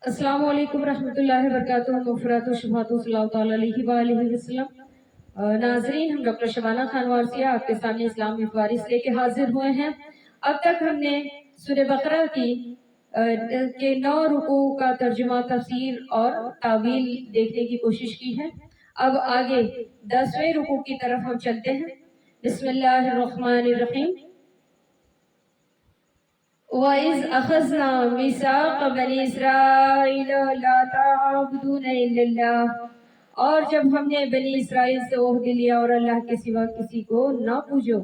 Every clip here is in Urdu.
السلام علیکم ورحمۃ اللہ وبرکاتہ، مغفرات و شفاعت صلی اللہ تعالیٰ علیہ وآلہ وسلم۔ ناظرین، ہم ڈاکٹر شبانہ خان وارثیہ آپ کے سامنے اسلامی فوارس لے کے حاضر ہوئے ہیں۔ اب تک ہم نے سورہ بقرہ کے 9 رکوع کا ترجمہ، تفسیر اور تعویل دیکھنے کی کوشش کی ہے۔ اب آگے 10ویں رکوع کی طرف ہم چلتے ہیں۔ بسم اللہ الرحمن الرحیم۔ وَإِذْ أَخَذْنَا مِيثَاقَ بَنِي إِسْرَائِيلَ لَا تَعْبُدُونَ إِلَّا اللَّهَ، اور جب ہم نے بنی اسرائیل سے عہد لیا اور اللہ کے سوا کسی کو نہ پوجو۔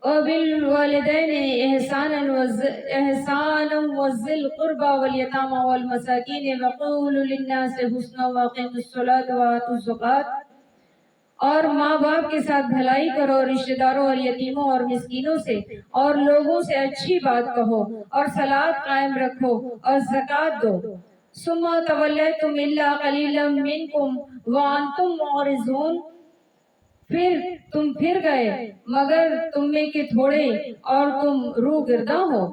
وَبِالْوَالِدَيْنِ إِحْسَانًا وَذِي الْقُرْبَى وَالْيَتَامَى وَالْمَسَاكِينِ وَقُولُوا لِلنَّاسِ حُسْنًا وَأَقِيمُوا الصَّلَاةَ وَآتُوا الزَّكَاةَ، اور ماں باپ کے ساتھ بھلائی کرو، رشتہ داروں اور یتیموں اور مسکینوں سے، اور لوگوں سے اچھی بات کہو، اور صلاۃ قائم رکھو اور زکوٰۃ دو۔ ثم تولیتم الا قلیلا منکم وانتم معرضون، پھر تم پھر گئے مگر تم میں کے تھوڑے اور تم روگرداں ہو۔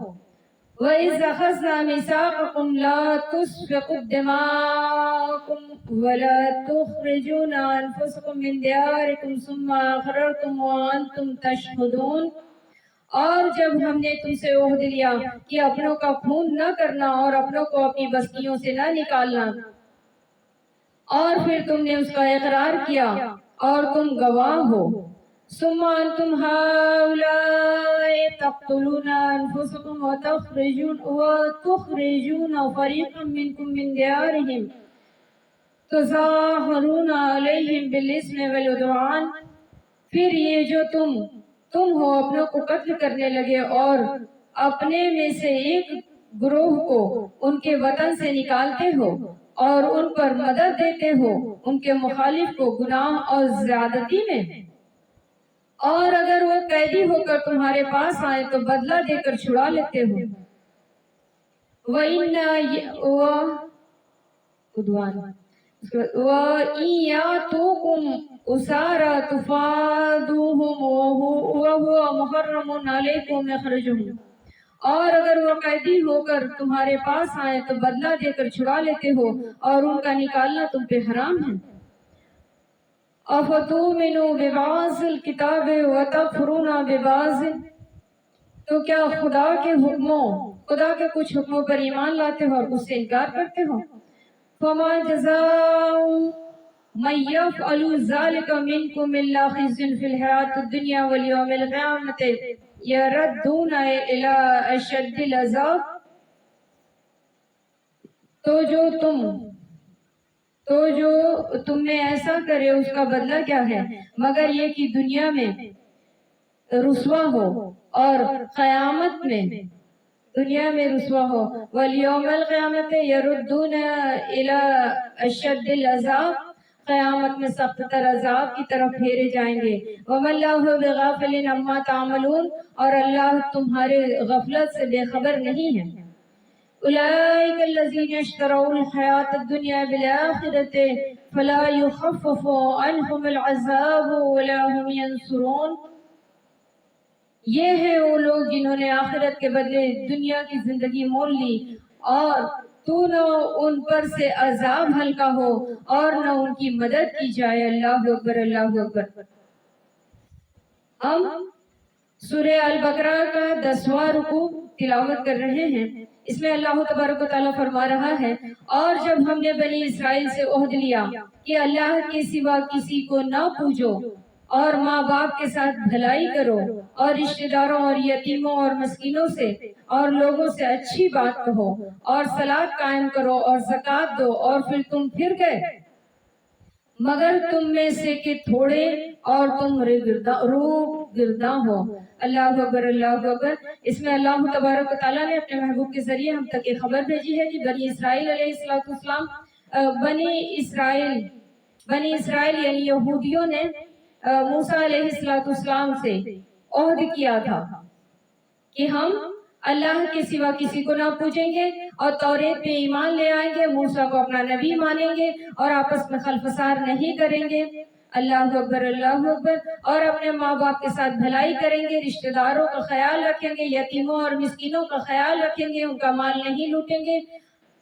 وَإِذْ أَخَذْنَا مِيثَاقَكُمْ لَا تُسْفِكُونَ دِمَاءَكُمْ وَلَا تُخْرِجُونَ أَنفُسَكُم مِّن دِيَارِكُمْ ثُمَّ أَقْرَرْتُمْ وَأَنتُمْ تَشْهَدُونَ، اور جب ہم نے تم سے عہد لیا کہ اپنوں کا خون نہ کرنا اور اپنوں کو اپنی بستیوں سے نہ نکالنا، اور پھر تم نے اس کا اقرار کیا اور تم گواہ ہو۔ ثم انتم هؤلاء تقتلون انفسكم وتخرجون فريقا منكم من ديارهم تظاهرون عليهم بالإثم والعدوان، پھر یہ جو تم ہو اپنوں کو قتل کرنے لگے اور اپنے میں سے ایک گروہ کو ان کے وطن سے نکالتے ہو اور ان پر مدد دیتے ہو ان کے مخالف کو گناہ اور زیادتی میں۔ اور اگر وہ قیدی ہو کر تمہارے پاس آئے تو بدلہ دے کر چھڑا لیتے ہو۔ وَإِن يَأْتُوكُمْ أُسَارَىٰ تُفَادُوهُمْ وَهُوَ مُحَرَّمٌ عَلَيْكُمْ إِخْرَاجُهُمْ، اور اگر وہ قیدی ہو کر تمہارے پاس آئے تو بدلہ دے کر چھڑا لیتے ہو اور ان کا نکالنا تم پہ حرام ہے۔ أَفَتُؤْمِنُوا بِبَعْضِ الْكِتَابِ وَتَكْفُرُونَ بِبَعْضٍ، تو کیا خدا کے کچھ حکموں پر ایمان لاتے ہو اور اس سے انکار کرتے ہو؟ فَمَا جَزَاءُ مَن يَفْعَلُ ذَلِكَ مِنكُمْ إِلَّا خِزْيٌ فِي الْحَيَاةِ الدُّنْيَا وَيَوْمَ الْقِيَامَةِ يَرَدُّونَ إِلَىٰ أَشَدِّ الْعَذَابِ، تو جو تم میں ایسا کرے اس کا بدلہ کیا ہے مگر یہ کہ دنیا میں رسوا ہو اور قیامت میں رسوا ہو۔ وَالْيَوْمَ الْقِيَامَةِ يَرُدُّونَ إِلَىٰ أَشَدِّ الْعَذَابِ، قیامت میں سخت تر عذاب کی طرف پھیرے جائیں گے۔ وَمَا اللَّهُ بِغَافِلٍ عَمَّا تَعْمَلُونَ، اور اللہ تمہارے غفلت سے بے خبر نہیں ہے۔ أولئك الذين اشتروا الحياة الدنيا بالآخرة فلا يخفف عنهم العذاب ولا هم ينصرون، یہ ہے وہ لوگ جنہوں نے آخرت کے بدلے دنیا کی زندگی مول لی اور تو نہ ان پر سے عذاب ہلکا ہو اور نہ ان کی مدد کی جائے۔ اللہ اکبر، اللہ اکبر۔ ہم سورہ البقرہ کا 10واں رکوع تلاوت کر رہے ہیں۔ اس میں اللہ تبارک و تعالیٰ فرما رہا ہے، اور جب ہم نے بنی اسرائیل سے عہد لیا کہ اللہ کے سوا کسی کو نہ پوجو اور ماں باپ کے ساتھ بھلائی کرو اور رشتہ داروں اور یتیموں اور مسکینوں سے اور لوگوں سے اچھی بات کہو اور صلاۃ قائم کرو اور زکوٰۃ دو، اور پھر تم پھر گئے مگر تم میں سے کہ تھوڑے اور تم روگرداں ہو۔ اللہ اکبر، اللہ اکبر۔ اس میں اللہ تبارک و تعالیٰ نے اپنے محبوب کے ذریعے ہم تک یہ خبر بھیجی ہے کہ بنی اسرائیل علیہ السلام بنی اسرائیل یعنی یہودیوں نے موسیٰ علیہ السلام سے عہد کیا تھا کہ ہم اللہ کے سوا کسی کو نہ پوجیں گے اور توریت پہ ایمان لے آئیں گے، موسیٰ کو اپنا نبی مانیں گے اور آپس میں خلفسار نہیں کریں گے۔ اللہ اکبر، اللہ اکبر۔ اور اپنے ماں باپ کے ساتھ بھلائی کریں گے، رشتہ داروں کا خیال رکھیں گے، یتیموں اور مسکینوں کا خیال رکھیں گے، ان کا مال نہیں لوٹیں گے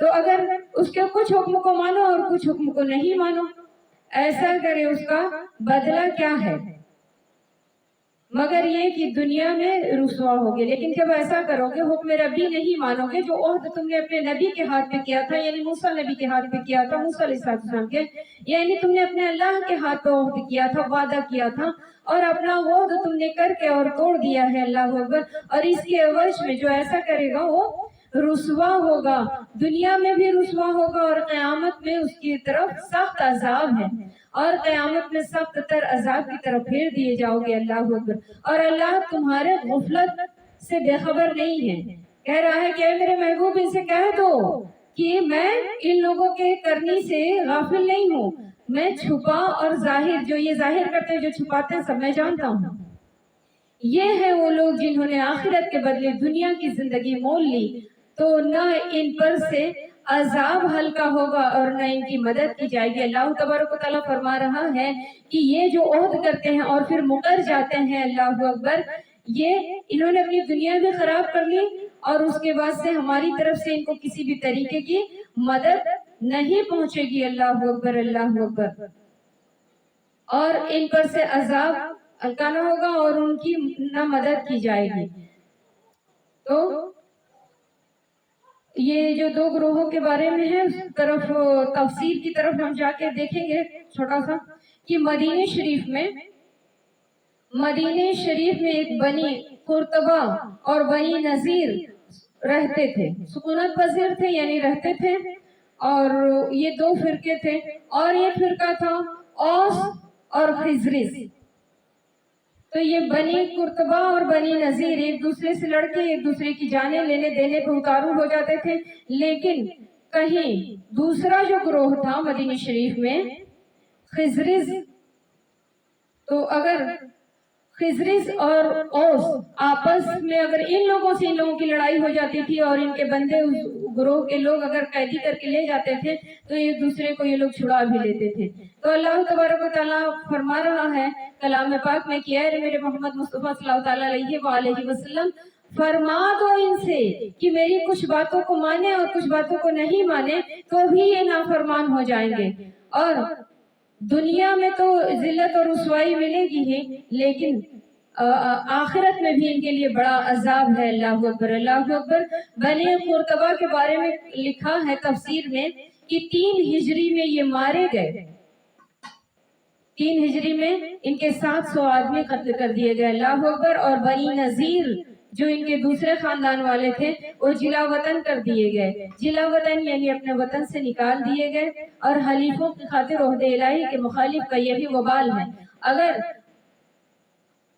تو اگر اس کے کچھ حکم کو مانو اور کچھ حکم کو نہیں مانو، ایسا کرے اس کا بدلہ کیا ہے؟ مگر یہ کہ دنیا میں رسوا ہوگے۔ لیکن جب ایسا کرو گے، حکم ربی نہیں مانو گے، جو عہد تم نے اپنے نبی کے ہاتھ پہ کیا تھا، یعنی موسیٰ نبی کے ہاتھ پہ کیا تھا، موسیٰ علیہ السلام کے، یعنی تم نے اپنے اللہ کے ہاتھ پہ عہد کیا تھا، وعدہ کیا تھا، اور اپنا عہد تم نے کر کے اور توڑ دیا ہے، اللہ اکبر، اور اس کے عوض میں جو ایسا کرے گا وہ رسوا ہوگا، دنیا میں بھی رسوا ہوگا، اور قیامت میں اس کی طرف سخت عذاب ہے، اور قیامت میں سخت تر عذاب کی طرف پھیر دیے جاؤ گے، اللہ اکبر۔ اور اللہ تمہارے غفلت سے بے خبر نہیں ہے، کہہ رہا ہے کہ اے میرے محبوب ان سے کہہ دو کہ میں ان لوگوں کے کرنی سے غافل نہیں ہوں، میں چھپا اور ظاہر، جو یہ ظاہر کرتے ہیں جو چھپاتے ہیں سب میں جانتا ہوں۔ یہ ہے وہ لوگ جنہوں نے آخرت کے بدلے دنیا کی زندگی مول لی، تو نہ ان پر سے عذاب ہلکا ہوگا اور نہ ان کی مدد کی جائے گی۔ اللہ تبارک و تعالیٰ فرما رہا ہے کہ یہ جو عہد کرتے ہیں اور پھر مکر جاتے ہیں، اللہ اکبر، یہ انہوں نے اپنی دنیا بھی خراب کر لی، اور اس کے بعد سے ہماری طرف سے ان کو کسی بھی طریقے کی مدد نہیں پہنچے گی، اللہ اکبر، اللہ اکبر، اور ان پر سے عذاب ہلکا نہ ہوگا اور ان کی نہ مدد کی جائے گی۔ تو یہ جو دو گروہوں کے بارے میں ہے، اس طرف تفسیر کی طرف ہم جا کے دیکھیں گے چھوٹا سا، کہ مدینہ شریف میں ایک بنی قرطبہ اور بنی نذیر رہتے تھے، سکونت پذیر تھے، یعنی رہتے تھے، اور یہ دو فرقے تھے، اور یہ فرقہ تھا اوس اور خزرج۔ تو یہ بنی قرطبہ اور بنی نذیر ایک دوسرے سے لڑ کے ایک دوسرے کی جانیں لینے دینے پہ اتارو ہو جاتے تھے، لیکن کہیں دوسرا جو گروہ تھا مدینہ شریف میں، خزرج، تو اگر خزرج اور اوس آپس میں اگر ان لوگوں سے ان لوگوں کی لڑائی ہو جاتی تھی اور ان کے بندے اس گروہ کے لوگ اگر قیدی کر کے لے جاتے تھے تو ایک دوسرے کو یہ لوگ چھڑا بھی لیتے تھے۔ تو اللہ تبارک و تعالیٰ فرما رہا ہے کلام پاک میں کہ اے میرے محمد مصطفیٰ صلی اللہ تعالیٰ علیہ وآلہ وسلم، فرما دو ان سے کہ میری کچھ باتوں کو مانے اور کچھ باتوں کو نہیں مانے تو بھی یہ نافرمان ہو جائیں گے، اور دنیا میں تو ذلت اور رسوائی ملے گی ہی، لیکن آخرت میں بھی ان کے لیے بڑا عذاب ہے، اللہ اکبر، اللہ اکبر۔ بنی قرطبہ کے بارے میں لکھا ہے تفسیر میں کہ 3 ہجری میں یہ مارے گئے، 3 ہجری میں ان کے 700 آدمی قتل کر دیے گئے، اللہ اکبر۔ اور بنی نذیر جو ان کے دوسرے خاندان والے تھے وہ جلا وطن کر دیے گئے، جلا وطن یعنی اپنے وطن سے نکال دیے گئے، اور حلیفوں کی خاطر عہد الہی کے مخالف کا یہ بھی وبال ہے، اگر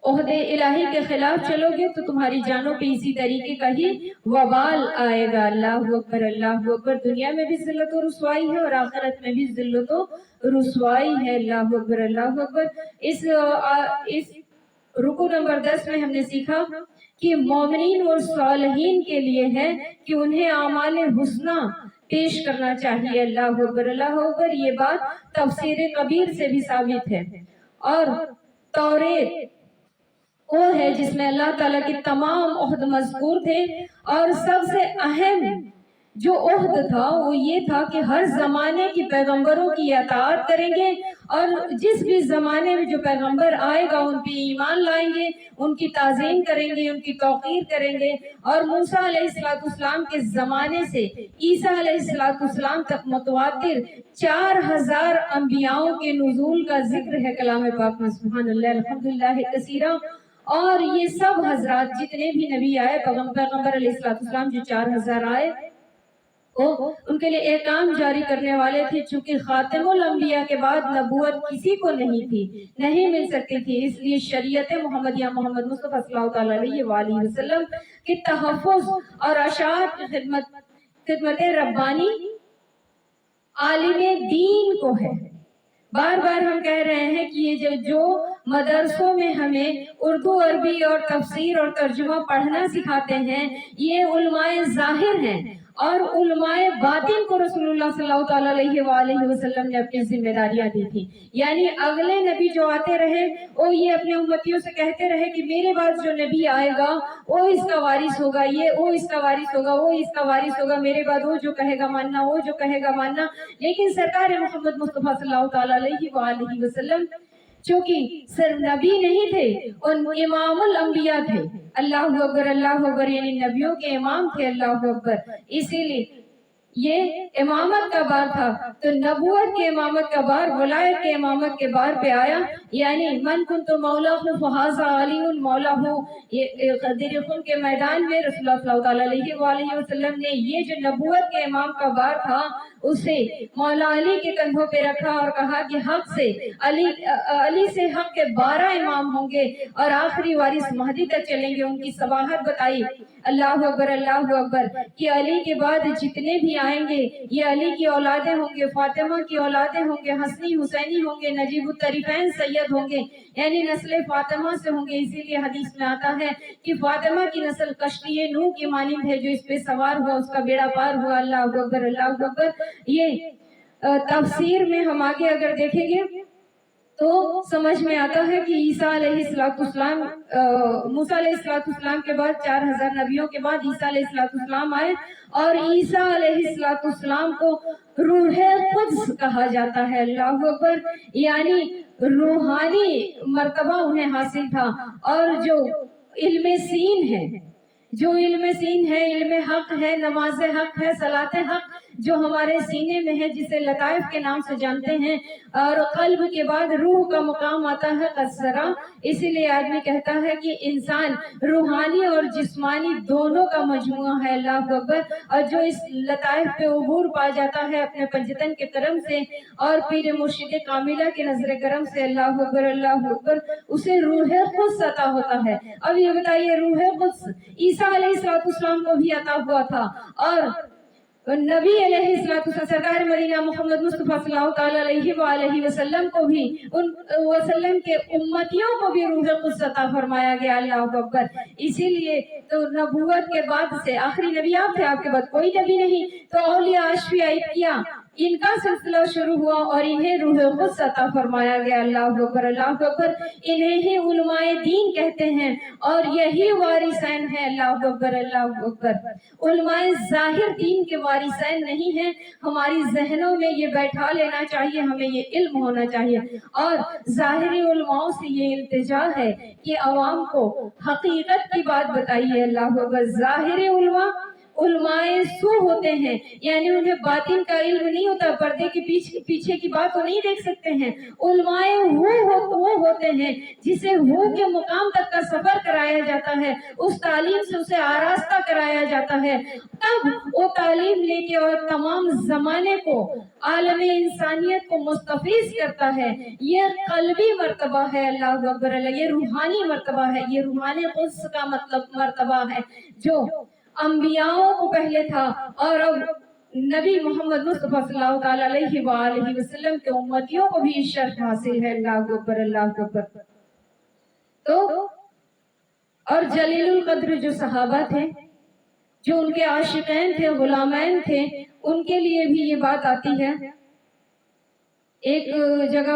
عہد الہی کے خلاف چلو گے تو تمہاری جانوں پہ اسی طریقے کا ہی وبال آئے گا، اللہ اکبر، اللہ اکبر۔ دنیا میں بھی ذلت و رسوائی ہے اور آخرت میں بھی ذلت و رسوائی ہے، اللہ اکبر، اللہ اکبر۔ اس رکو نمبر 10 میں ہم نے سیکھا کہ مومنین اور صالحین کے لیے ہے کہ انہیں اعمال حسنہ پیش کرنا چاہیے، اللہ اکبر، اللہ اکبر۔ یہ بات تفسیر کبیر سے بھی ثابت ہے، اور توریت وہ ہے جس میں اللہ تعالیٰ کی تمام عہد مذکور تھے، اور سب سے اہم جو عہد تھا وہ یہ تھا کہ ہر زمانے کی پیغمبروں کی اطاعت کریں گے، اور جس بھی زمانے میں جو پیغمبر آئے گا ان پہ ایمان لائیں گے، ان کی تعظیم کریں گے، ان کی توقیر کریں گے، اور موسیٰ علیہ السلام کے زمانے سے عیسیٰ علیہ السلام تک متواتر 4000 انبیاءوں کے نزول کا ذکر ہے کلام پاک میں، سبحان اللہ، الحمدللہ کثیرا۔ اور یہ سب حضرات جتنے بھی نبی آئے، پیغمبر علیہ السلام جو 4000 آئے، ان کے لیے احکام جاری کرنے والے تھے، چونکہ خاتم الانبیاء کے بعد نبوت کسی کو نہیں تھی، نہیں مل سکتی تھی، اس لیے شریعت محمدیہ محمد مصطفیٰ صلی اللہ تعالیٰ علیہ وآلہ وسلم کے تحفظ اور اشاعت کی خدمت ربانی عالم دین کو ہے۔ بار بار ہم کہہ رہے ہیں کہ یہ جو مدرسوں میں ہمیں اردو، عربی اور تفسیر اور ترجمہ پڑھنا سکھاتے ہیں، یہ علماء ظاہر ہیں، اور علماء باطن کو رسول اللہ صلی اللہ علیہ وسلم نے اپنی ذمہ داریاں دی تھی. یعنی اگلے نبی جو آتے رہے وہ یہ اپنے امتیوں سے کہتے رہے کہ میرے بعد جو نبی آئے گا وہ اس کا وارث ہوگا, یہ وہ اس کا وارث ہوگا, وہ اس کا وارث ہوگا, میرے بعد وہ جو کہے گا ماننا, وہ جو کہے گا ماننا. لیکن سرکار محمد مصطفیٰ صلی اللہ علیہ وسلم چونکہ صرف نبی نہیں تھے, ان امام الانبیاء تھے. اللہ اکبر, یعنی نبیوں کے امام تھے. اللہ اکبر. اسی لیے یہ امامت کا بار تھا تو نبوت کے امامت کا بار ولایت کے امامت کے بار پہ آیا. یعنی من کنت مولا فہذا علی مولا ہو. یہ غدیر خون کے میدان میں رسول اللہ صلی اللہ علیہ وسلم نے یہ جو نبوت کے امام کا بار تھا اسے مولا علی کے کندھوں پہ رکھا اور کہا کہ حق سے علی سے حق کے 12 امام ہوں گے اور آخری وارث مہدی تک چلیں گے. ان کی صباحت بتائی. اللہ اکبر, اللہ اکبر, کہ علی کے بعد جتنے بھی آئیں گے یہ علی کی اولادیں ہوں گے, فاطمہ کی اولادیں ہوں گے, حسنی حسینی ہوں گے, نجیب الطریفین سید ہوں گے, یعنی نسل فاطمہ سے ہوں گے. اسی لیے حدیث میں آتا ہے کہ فاطمہ کی نسل کشتی نوح کی مانند ہے, جو اس پہ سوار ہوا اس کا بیڑا پار ہوا. اللہ اکبر, اللہ اکبر. یہ تفسیر میں ہم آگے اگر دیکھیں گے تو سمجھ میں آتا ہے کہ عیسیٰ علیہ السلام, موسیٰ علیہ السلام کے بعد 4000 نبیوں کے بعد عیسیٰ علیہ السلام آئے اور عیسیٰ علیہ السلام کو روح قدس کہا جاتا ہے. اللہ اکبر. یعنی روحانی مرتبہ انہیں حاصل تھا. اور جو علم سین ہے, جو علم سین ہے, علم حق ہے, نماز حق ہے, صلاۃ حق جو ہمارے سینے میں ہے, جسے لطائف کے نام سے جانتے ہیں, اور قلب کے بعد روح کا مقام آتا ہے قصرہ. اسی لیے آدمی کہتا ہے کہ انسان روحانی اور جسمانی دونوں کا مجموعہ ہے. اللہ اکبر. اور جو اس لطائف پہ عبور پا جاتا ہے اپنے پنجتن کے کرم سے اور پیر مرشد کاملہ کے نظر کرم سے, اللہ اکبر, اللہ اکبر, اسے روح قدس عطا ہوتا ہے. اب یہ بتائیے, روح قدس عیسیٰ علیہ السلام کو بھی عطا ہوا تھا اور نبی علیہ السلام سرکار مدینہ محمد مصطفیٰ صلی اللہ علیہ وسلم کو بھی ان وسلم کے امتیوں کو بھی روح قدس عطا فرمایا گیا. اللہ اکبر. اسی لیے تو نبوت کے بعد سے آخری نبی آپ تھے, آپ کے بعد کوئی نبی نہیں, تو اولیاء اشفیاء کیا ان کا سلسلہ شروع ہوا اور انہیں روح قدس عطا فرمایا گیا. اللہ اکبر, اللہ اکبر. انہیں ہی علماء دین کہتے ہیں اور یہی وارثین ہیں. اللہ اکبر, اللہ اکبر. علماء ظاہر دین کے وارثین نہیں ہیں. ہماری ذہنوں میں یہ بیٹھا لینا چاہیے, ہمیں یہ علم ہونا چاہیے. اور ظاہری علماء سے یہ التجا ہے کہ عوام کو حقیقت کی بات بتائیے. اللہ اکبر. ظاہری علماء سو ہوتے ہیں, یعنی انہیں باطن کا علم نہیں ہوتا, پردے کے پیچھے کی بات وہ نہیں دیکھ سکتے ہیں. علماء وہ ہوتے ہیں جسے ہو کے مقام تک کا سفر کرایا جاتا ہے, اس تعلیم سے اسے آراستہ کرایا جاتا ہے, تب وہ تعلیم لے کے اور تمام زمانے کو, عالم انسانیت کو مستفیض کرتا ہے. یہ قلبی مرتبہ ہے. اللہ اکبر. یہ روحانی مرتبہ ہے, یہ روحانی قدس کا مطلب مرتبہ ہے جو انبیاءوں کو پہلے تھا اور اب نبی محمد مصطفیٰ صلی اللہ علیہ وسلم کے امتیوں کو بھی شرف حاصل ہے. اللہ اکبر, اللہ اکبر. تو اور جلیل القدر جو صحابہ تھے, جو ان کے عاشقین تھے, غلامین تھے, ان کے لیے بھی یہ بات آتی ہے. ایک جگہ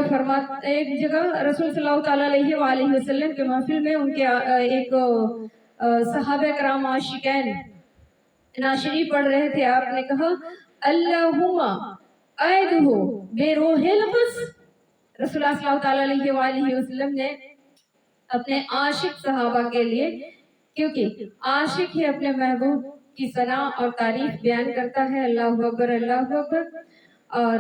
رسول صلی اللہ علیہ وسلم کے محفل میں ان کے ایک صحابہ کرام عاشقین ناشری پڑھ رہے تھے. آپ نے کہا اللہم اعدہ بروح القدس. رسول اللہ صلی اللہ علیہ وسلم نے اپنے عاشق صحابہ کے لیے, کیونکہ عاشق ہی اپنے محبوب کی ثنا اور تعریف بیان کرتا ہے. اللہ اکبر, اللہ اکبر. اور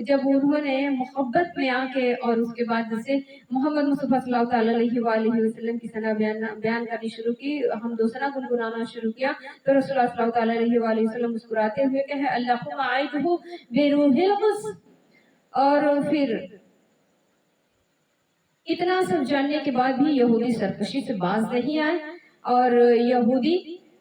جب انہوں نے محبت میں آ کے اور اس کے بعد جیسے محمد مصطفیٰ صلی اللہ علیہ وسلم کی ثنا بیان کرنی شروع کی, ہم دوسرا گنگنانا شروع کیا, تو رسول اللہ صلی اللہ علیہ وسلم مسکراتے ہوئے کہے اللہم اعدہ بروح القدس. اور پھر اتنا سب جاننے کے بعد بھی یہودی سرکشی سے باز نہیں آئے اور یہودی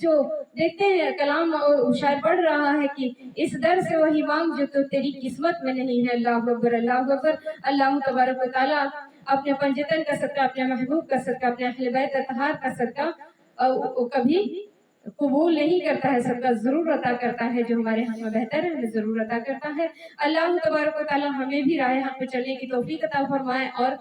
جو دیکھتے ہیں کلام اور شاعر پڑھ رہا ہے کہ اس در سے وہی مانگ جو تو تیری قسمت میں نہیں ہے۔ اللہ اکبر، اللہ اکبر۔ اللہ تبارک و تعالیٰ اپنے پنجتن کا صدقہ، اپنے محبوب کا صدقہ، اپنے اہل بیت اطہار کا صدقہ کبھی قبول نہیں کرتا ہے، صدقہ ضرور عطا کرتا ہے، جو ہمارے حق میں بہتر ہے ہمیں ضرور عطا کرتا ہے۔ اللہ تبارک و تعالیٰ ہمیں بھی راہ حق پہ چلنے کی توفیق عطا فرمائے، اور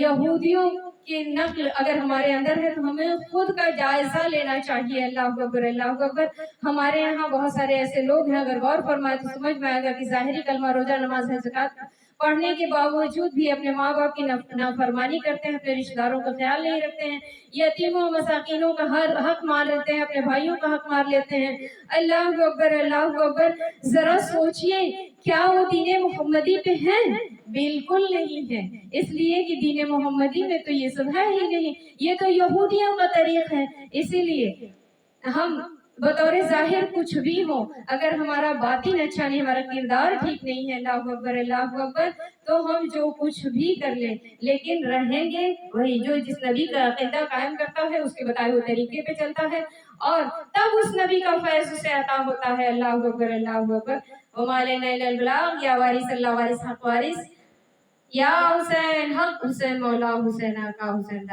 یہودیوں کی نقل اگر ہمارے اندر ہے تو ہمیں خود کا جائزہ لینا چاہیے۔ اللہ اکبر، اللہ اکبر۔ ہمارے یہاں بہت سارے ایسے لوگ ہیں، اگر غور فرمائے تو سمجھ میں آئے گا کہ ظاہری کلمہ، روزہ، نماز ہے، زکوٰۃ پڑھنے کے باوجود بھی اپنے ماں باپ کی نافرمانی کرتے ہیں، اپنے رشتہ داروں کا خیال نہیں رکھتے ہیں، یتیموں مساکینوں کا ہر حق مار لیتے ہیں، اپنے بھائیوں کا حق مار لیتے ہیں۔ اللہ اکبر، اللہ اکبر۔ ذرا سوچئے کیا وہ دین محمدی پہ ہیں؟ بالکل نہیں ہے، اس لیے کہ دین محمدی میں تو یہ سب ہے ہی نہیں، یہ تو یہودیوں کا طریق ہے۔ اسی لیے ہم بطور ظاہر کچھ بھی ہو، اگر ہمارا باطن اچھا نہیں، ہمارا کردار ٹھیک نہیں ہے، اللہ اکبر، اللہ اکبر، تو ہم جو کچھ بھی کر لیں لیکن رہیں گے وہی جو جس نبی کا عقیدہ قائم کرتا ہے، اس کے بتائے ہوئے طریقے پہ چلتا ہے، اور تب اس نبی کا فیض اسے عطا ہوتا ہے۔ اللہ اکبر، اللہ اکبر۔ وما علینا الا البلاغ، یا وارث اللہ وارث حق وارث، یا حسین حق حسین مولا حسین آقا حسین